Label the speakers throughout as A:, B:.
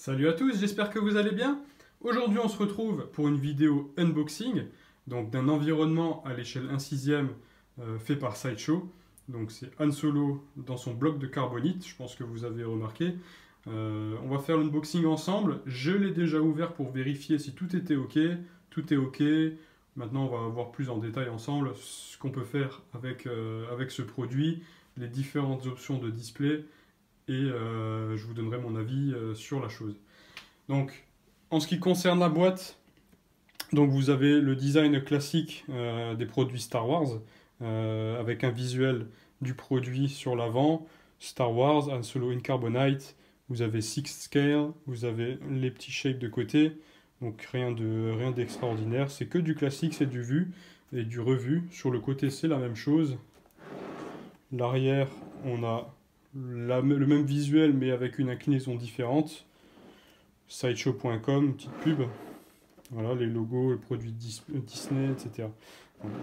A: Salut à tous, j'espère que vous allez bien. Aujourd'hui on se retrouve pour une vidéo unboxing donc d'un environnement à l'échelle 1/6 fait par Sideshow. Donc c'est Han Solo dans son bloc de carbonite, je pense que vous avez remarqué. On va faire l'unboxing ensemble. Je l'ai déjà ouvert pour vérifier si tout était ok. Tout est ok. Maintenant on va voir plus en détail ensemble ce qu'on peut faire avec ce produit, les différentes options de display. Et je vous donnerai mon avis sur la chose. Donc, en ce qui concerne la boîte, donc vous avez le design classique des produits Star Wars, avec un visuel du produit sur l'avant, Star Wars, Han Solo in Carbonite, vous avez 6 scale, vous avez les petits shapes de côté, donc rien d'extraordinaire, c'est que du classique, c'est du vu et du revu. Sur le côté, c'est la même chose. L'arrière, on a le même visuel mais avec une inclinaison différente. Sideshow.com, petite pub. Voilà, les logos, les produits Disney, etc.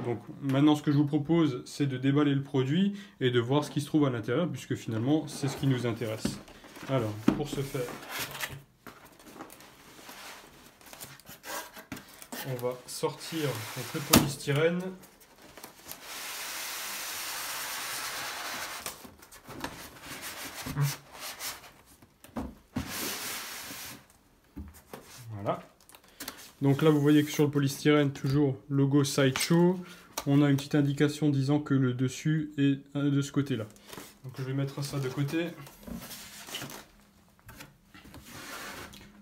A: Donc maintenant ce que je vous propose, c'est de déballer le produit et de voir ce qui se trouve à l'intérieur, puisque finalement c'est ce qui nous intéresse. Alors, pour ce faire, on va sortir donc, le polystyrène. Voilà. Donc là, vous voyez que sur le polystyrène, toujours logo Sideshow. On a une petite indication disant que le dessus est de ce côté-là. Donc je vais mettre ça de côté.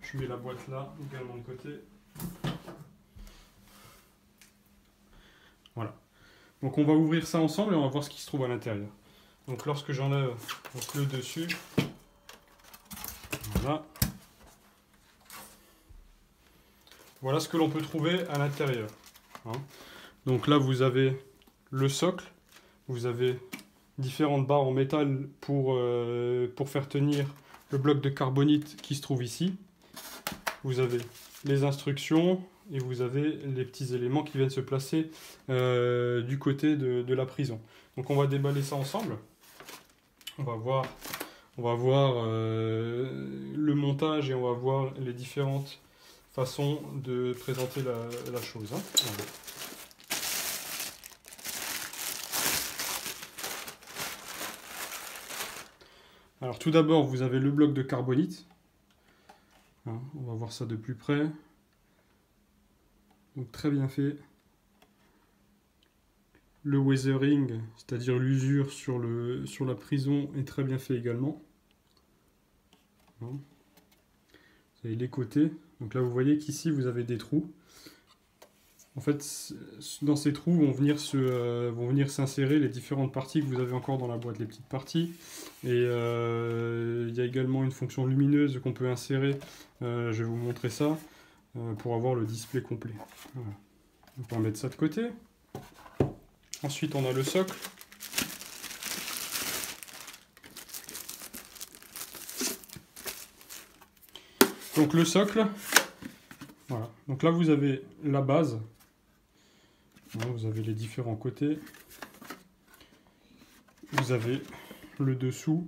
A: Je mets la boîte là, également de côté. Voilà. Donc on va ouvrir ça ensemble et on va voir ce qui se trouve à l'intérieur. Donc lorsque j'enlève le dessus, voilà. Voilà ce que l'on peut trouver à l'intérieur. Hein. Donc là, vous avez le socle, vous avez différentes barres en métal pour faire tenir le bloc de carbonite qui se trouve ici. Vous avez les instructions et vous avez les petits éléments qui viennent se placer du côté de la prison. Donc on va déballer ça ensemble. On va voir le montage et on va voir les différentes façon de présenter la chose. Hein. Voilà. Alors tout d'abord, vous avez le bloc de carbonite. Hein, on va voir ça de plus près. Donc très bien fait. Le weathering, c'est-à-dire l'usure sur la prison, est très bien fait également. Hein. Vous avez les côtés. Donc là, vous voyez qu'ici, vous avez des trous. En fait, dans ces trous vont venir s'insérer les différentes parties que vous avez encore dans la boîte, les petites parties. Et il y a également une fonction lumineuse qu'on peut insérer. Je vais vous montrer ça pour avoir le display complet. Voilà. On va mettre ça de côté. Ensuite, on a le socle. Donc le socle, voilà. Donc là vous avez la base, vous avez les différents côtés, vous avez le dessous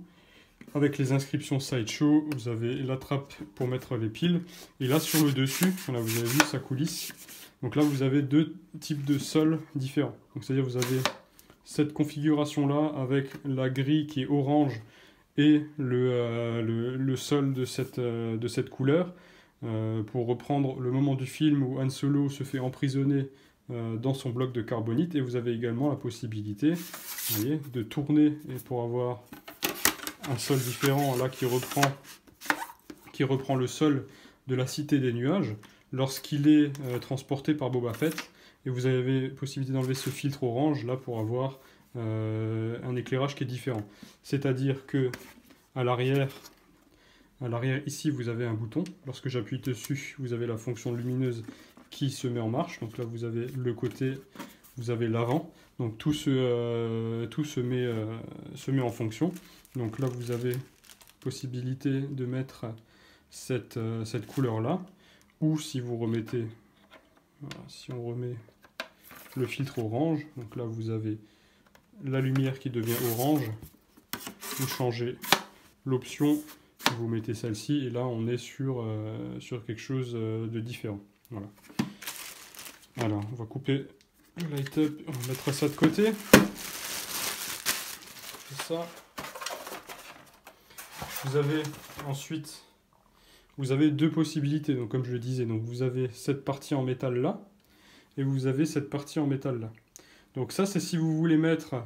A: avec les inscriptions Sideshow, vous avez la trappe pour mettre les piles, et là sur le dessus, voilà, vous avez vu ça coulisse. Donc là vous avez deux types de sols différents. Donc c'est-à-dire vous avez cette configuration là avec la grille qui est orange et le sol de cette couleur, pour reprendre le moment du film où Han Solo se fait emprisonner dans son bloc de carbonite, et vous avez également la possibilité, vous voyez, de tourner et pour avoir un sol différent là qui reprend le sol de la Cité des Nuages lorsqu'il est transporté par Boba Fett, et vous avez possibilité d'enlever ce filtre orange là pour avoir un éclairage qui est différent. C'est-à-dire que à l'arrière ici vous avez un bouton. Lorsque j'appuie dessus, vous avez la fonction lumineuse qui se met en marche. Donc là vous avez le côté, vous avez l'avant. Donc tout se met en fonction. Donc là vous avez possibilité de mettre cette couleur là. Ou si vous remettez, voilà, si on remet le filtre orange, donc là vous avez la lumière qui devient orange, vous changez l'option vous mettez celle-ci, et là on est sur quelque chose de différent. Voilà. Alors, on va couper le light-up, on mettra ça de côté. Ça. Vous avez ensuite, vous avez deux possibilités, donc comme je le disais, donc vous avez cette partie en métal là, et vous avez cette partie en métal là. Donc ça, c'est si vous voulez mettre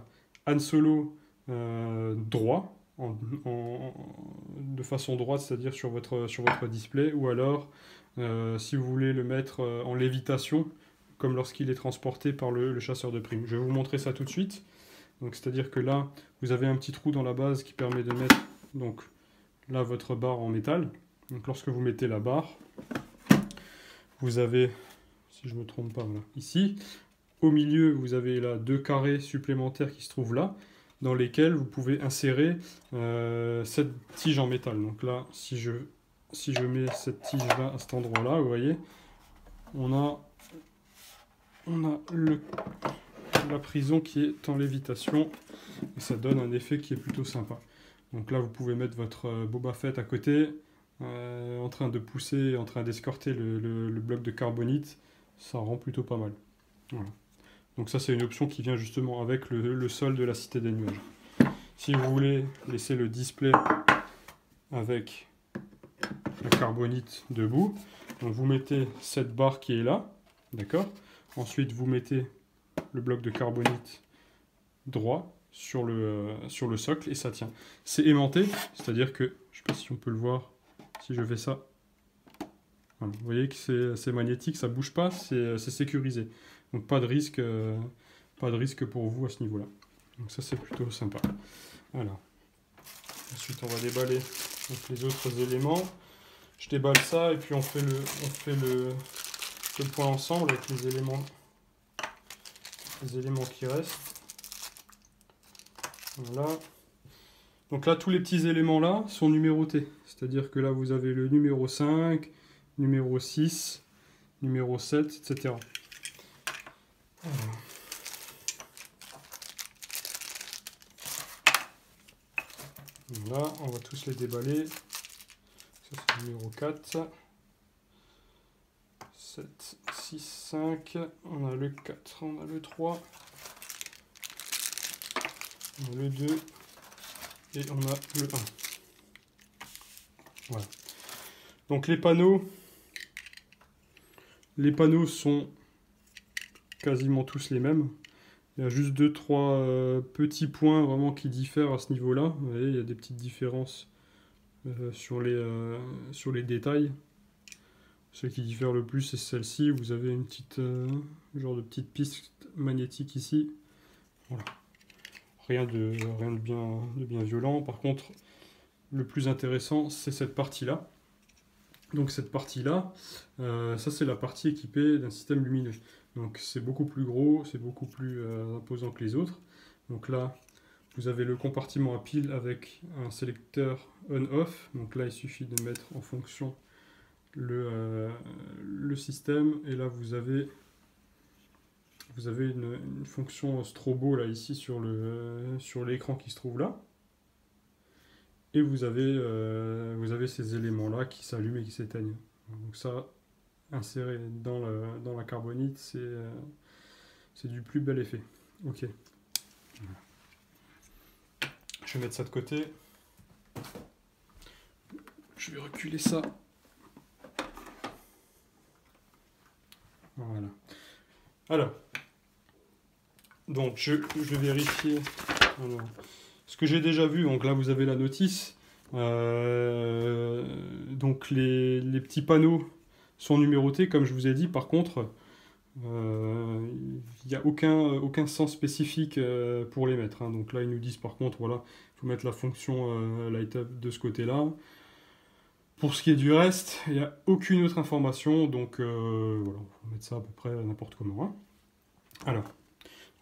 A: Han Solo droit, de façon droite, c'est-à-dire sur votre display, ou alors si vous voulez le mettre en lévitation, comme lorsqu'il est transporté par le chasseur de primes. Je vais vous montrer ça tout de suite. Donc c'est-à-dire que là, vous avez un petit trou dans la base qui permet de mettre donc là votre barre en métal. Donc lorsque vous mettez la barre, vous avez, si je ne me trompe pas, voilà, ici, au milieu, vous avez là deux carrés supplémentaires qui se trouvent là, dans lesquels vous pouvez insérer cette tige en métal. Donc là, si je mets cette tige là à cet endroit-là, vous voyez, on a la prison qui est en lévitation, et ça donne un effet qui est plutôt sympa. Donc là, vous pouvez mettre votre Boba Fett à côté, en train de pousser, en train d'escorter le bloc de carbonite. Ça rend plutôt pas mal. Voilà. Donc ça, c'est une option qui vient justement avec le sol de la Cité des Nuages. Si vous voulez laisser le display avec la carbonite debout, donc vous mettez cette barre qui est là, d'accord? Ensuite, vous mettez le bloc de carbonite droit sur le socle et ça tient. C'est aimanté, c'est-à-dire que, je ne sais pas si on peut le voir, si je fais ça, voilà, vous voyez que c'est magnétique, ça ne bouge pas, c'est sécurisé. Donc pas de risque pour vous à ce niveau-là. Donc ça c'est plutôt sympa. Voilà. Ensuite on va déballer donc, les autres éléments. Je déballe ça et puis on fait le point ensemble avec les éléments qui restent. Voilà. Donc là tous les petits éléments là sont numérotés. C'est-à-dire que là vous avez le numéro 5, numéro 6, numéro 7, etc. Voilà, on va tous les déballer. Ça c'est le numéro 4. 7, 6, 5. On a le 4, on a le 3. On a le 2. Et on a le 1. Voilà. Donc les panneaux sont quasiment tous les mêmes. Il y a juste 2-3 petits points vraiment qui diffèrent à ce niveau-là. Vous voyez, il y a des petites différences sur les détails. Ce qui diffère le plus, c'est celle-ci. Vous avez une petite genre de petite piste magnétique ici. Voilà. Rien de bien violent. Par contre, le plus intéressant, c'est cette partie-là. Donc cette partie-là, ça c'est la partie équipée d'un système lumineux. Donc c'est beaucoup plus gros, c'est beaucoup plus imposant que les autres. Donc là, vous avez le compartiment à pile avec un sélecteur on-off. Donc là, il suffit de mettre en fonction le système. Et là, vous avez une fonction strobo là ici sur l'écran qui se trouve là. Et vous avez ces éléments-là qui s'allument et qui s'éteignent. Donc ça, inséré dans la carbonite, c'est du plus bel effet. Ok. Je vais mettre ça de côté. Je vais reculer ça. Voilà. Alors, donc je vais vérifier ce que j'ai déjà vu. Donc là, vous avez la notice. Donc les petits panneaux sont numérotés, comme je vous ai dit. Par contre, il n'y a aucun sens spécifique pour les mettre. Hein. Donc là, ils nous disent par contre, voilà, il faut mettre la fonction light up de ce côté-là. Pour ce qui est du reste, il n'y a aucune autre information. Donc voilà, on va mettre ça à peu près n'importe comment. Hein. Alors,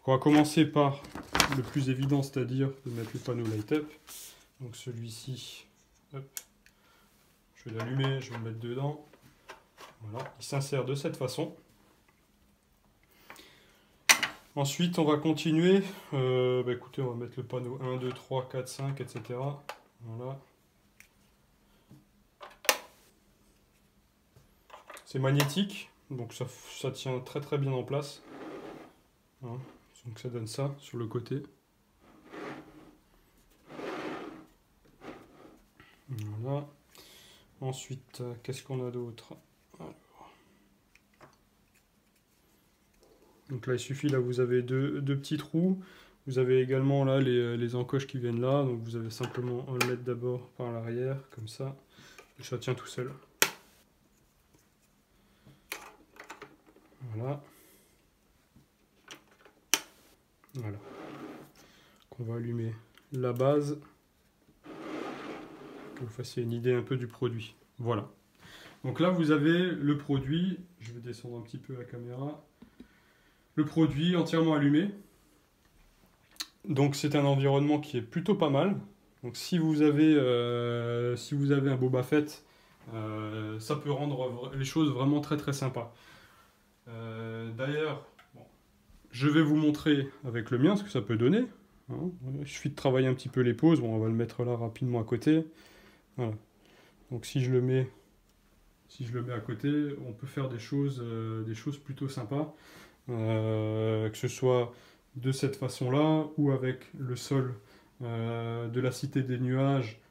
A: on va commencer par le plus évident, c'est-à-dire de mettre le panneau light up. Donc celui-ci, hop, je vais l'allumer, je vais le mettre dedans. Voilà, il s'insère de cette façon. Ensuite, on va continuer. Écoutez, on va mettre le panneau 1, 2, 3, 4, 5, etc. Voilà. C'est magnétique, donc ça tient très très bien en place. Hein, donc ça donne ça sur le côté. Voilà. Ensuite, qu'est-ce qu'on a d'autre? Donc là, il suffit, là, vous avez deux petits trous. Vous avez également là les encoches qui viennent là. Donc vous avez simplement à le mettre d'abord par l'arrière, comme ça. Et ça tient tout seul. Voilà. Voilà. Donc on va allumer la base. Que vous fassiez une idée un peu du produit. Voilà. Donc là, vous avez le produit. Je vais descendre un petit peu la caméra. Le produit entièrement allumé. Donc c'est un environnement qui est plutôt pas mal. Donc si vous avez un Boba Fett, ça peut rendre les choses vraiment très très sympas. D'ailleurs, bon, je vais vous montrer avec le mien ce que ça peut donner. Hein. Il suffit de travailler un petit peu les poses. Bon, on va le mettre là rapidement à côté. Voilà. Donc si je le mets à côté, on peut faire des choses plutôt sympas. Que ce soit de cette façon-là ou avec le sol de la Cité des Nuages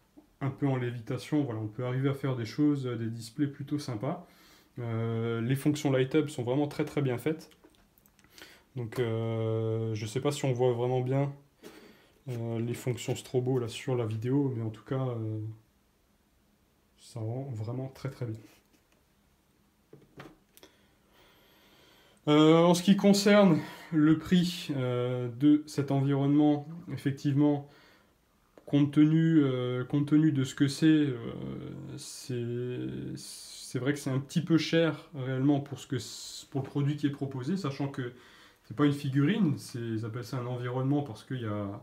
A: un peu en lévitation. Voilà, on peut arriver à faire des choses, des displays plutôt sympas. Les fonctions light-up sont vraiment très très bien faites. Donc je ne sais pas si on voit vraiment bien les fonctions strobo là sur la vidéo, mais en tout cas ça rend vraiment très très bien. En ce qui concerne le prix de cet environnement, effectivement, compte tenu de ce que c'est vrai que c'est un petit peu cher réellement pour le produit qui est proposé, sachant que c'est pas une figurine, ils appellent ça un environnement parce qu'il y a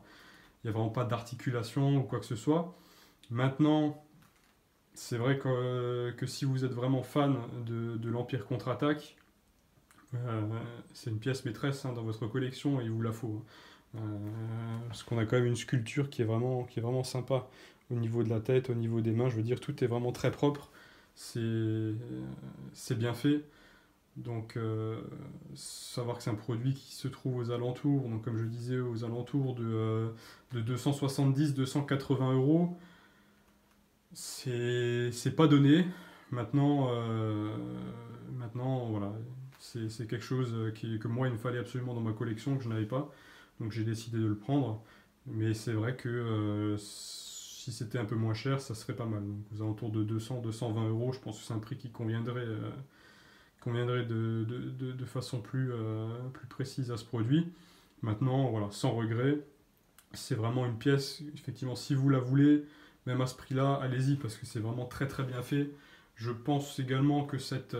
A: vraiment pas d'articulation ou quoi que ce soit. Maintenant, c'est vrai que si vous êtes vraiment fan de l'Empire contre-attaque, c'est une pièce maîtresse dans votre collection et il vous la faut. Parce qu'on a quand même une sculpture qui est vraiment sympa au niveau de la tête, au niveau des mains. Je veux dire, tout est vraiment très propre. C'est bien fait. Donc, savoir que c'est un produit qui se trouve aux alentours, donc comme je disais, aux alentours de 270-280 €, c'est pas donné. Maintenant, voilà. C'est quelque chose que moi, il me fallait absolument dans ma collection, que je n'avais pas. Donc j'ai décidé de le prendre. Mais c'est vrai que si c'était un peu moins cher, ça serait pas mal. Donc aux alentours de 200-220 €, je pense que c'est un prix qui conviendrait de façon plus précise à ce produit. Maintenant, voilà, sans regret. C'est vraiment une pièce, effectivement, si vous la voulez, même à ce prix-là, allez-y, parce que c'est vraiment très très bien fait. Je pense également que cet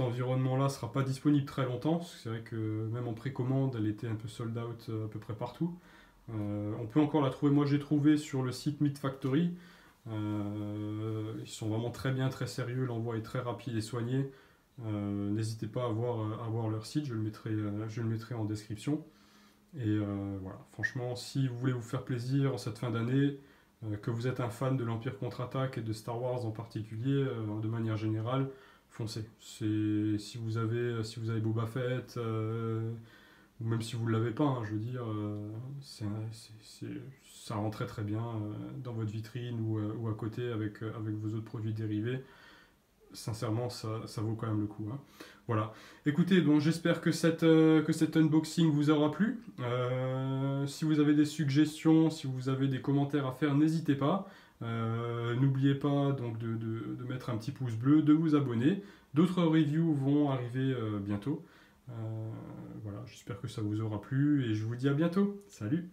A: environnement-là ne sera pas disponible très longtemps, parce que c'est vrai que même en précommande, elle était un peu sold out à peu près partout. On peut encore la trouver, moi j'ai trouvé sur le site Meat Factory. Ils sont vraiment très bien, très sérieux, l'envoi est très rapide et soigné. N'hésitez pas à voir leur site, je le mettrai en description. Et voilà, franchement, si vous voulez vous faire plaisir en cette fin d'année, que vous êtes un fan de l'Empire contre-attaque et de Star Wars en particulier, de manière générale, foncez. Si vous avez Boba Fett, ou même si vous ne l'avez pas, hein, je veux dire, ça rend très très bien dans votre vitrine ou à côté avec vos autres produits dérivés. Sincèrement, ça vaut quand même le coup. Hein. Voilà. Écoutez, donc j'espère que cet unboxing vous aura plu. Si vous avez des suggestions, si vous avez des commentaires à faire, n'hésitez pas. N'oubliez pas donc de mettre un petit pouce bleu, de vous abonner. D'autres reviews vont arriver bientôt. Voilà, j'espère que ça vous aura plu et je vous dis à bientôt. Salut!